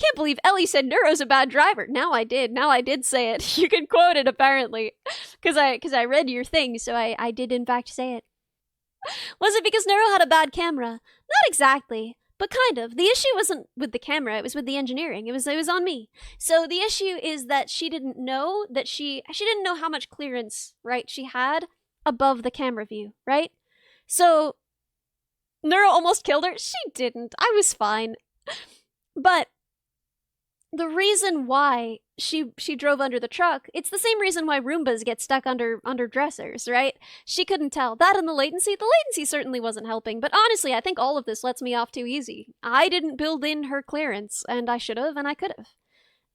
can't believe Ellie said Neuro's a bad driver. Now I did say it. You can quote it, apparently. Because I read your thing, so I did in fact say it. Was it because Neuro had a bad camera? Not exactly, but kind of. The issue wasn't with the camera, it was with the engineering. It was on me. So the issue is that she didn't know that she didn't know how much clearance, right, she had above the camera view, right? So Neuro almost killed her. She didn't. I was fine. But the reason why she drove under the truck, it's the same reason why Roombas get stuck under dressers, right? She couldn't tell. That and the latency certainly wasn't helping, but honestly, I think all of this lets me off too easy. I didn't build in her clearance, and I should have, and I could have.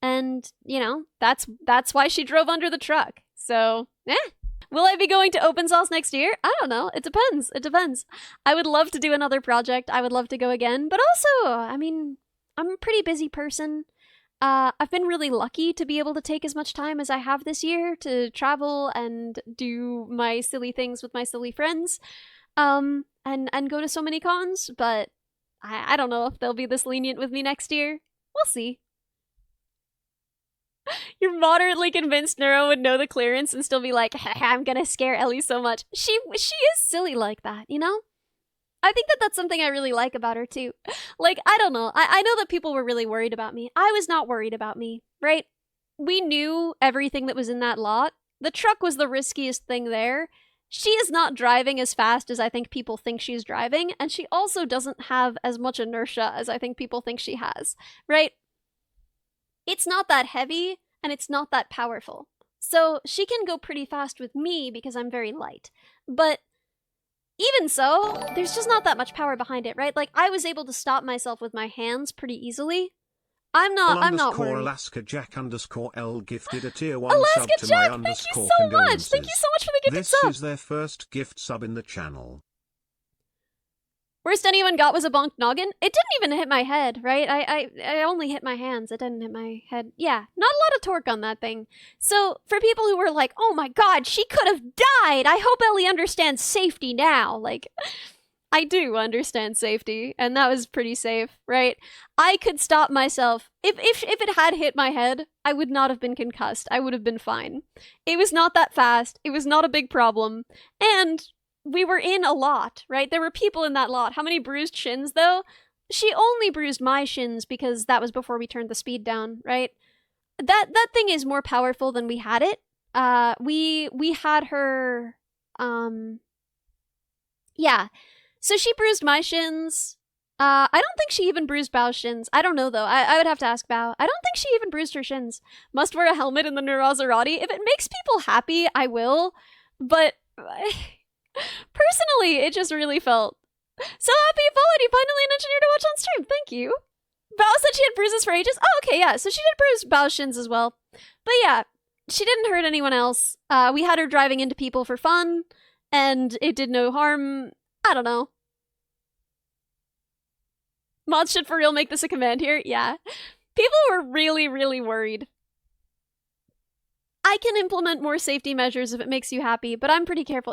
And, you know, that's why she drove under the truck. So, Will I be going to open source next year? I don't know. It depends. I would love to do another project. I would love to go again, but also, I mean, I'm a pretty busy person. I've been really lucky to be able to take as much time as I have this year to travel and do my silly things with my silly friends, and go to so many cons, but I don't know if they'll be this lenient with me next year. We'll see. You're moderately convinced Neuro would know the clearance and still be like, I'm gonna scare Ellie so much. She is silly like that, you know? I think that's something I really like about her, too. Like, I don't know. I know that people were really worried about me. I was not worried about me, right? We knew everything that was in that lot. The truck was the riskiest thing there. She is not driving as fast as I think people think she's driving, and she also doesn't have as much inertia as I think people think she has, right? It's not that heavy, and it's not that powerful. So she can go pretty fast with me because I'm very light. But even so, there's just not that much power behind it, right? Like, I was able to stop myself with my hands pretty easily. I'm not worried. Alaska Jack _L gifted a tier 1 Alaska sub to Jack, my thank you _ so much! condolences. Thank you so much for the gifted sub! This is their first gift sub in the channel. Worst anyone got was a bonked noggin. It didn't even hit my head, right? I only hit my hands. It didn't hit my head. Yeah, not a lot of torque on that thing. So, for people who were like, oh my god, she could have died! I hope Ellie understands safety now. Like, I do understand safety, and that was pretty safe, right? I could stop myself. If it had hit my head, I would not have been concussed. I would have been fine. It was not that fast. It was not a big problem. And we were in a lot, right? There were people in that lot. How many bruised shins, though? She only bruised my shins because that was before we turned the speed down, right? That thing is more powerful than we had it. We had her, yeah. So she bruised my shins. I don't think she even bruised Bao's shins. I don't know, though. I would have to ask Bao. I don't think she even bruised her shins. Must wear a helmet in the Neuro-Sama. If it makes people happy, I will. But personally, it just really felt so happy you followed. You finally an engineer to watch on stream. Thank you. Bao said she had bruises for ages. Oh, okay, yeah. So she did bruise Bao's shins as well. But yeah, she didn't hurt anyone else. We had her driving into people for fun, and it did no harm. I don't know. Mods should for real make this a command here. Yeah. People were really, really worried. I can implement more safety measures if it makes you happy, but I'm pretty careful.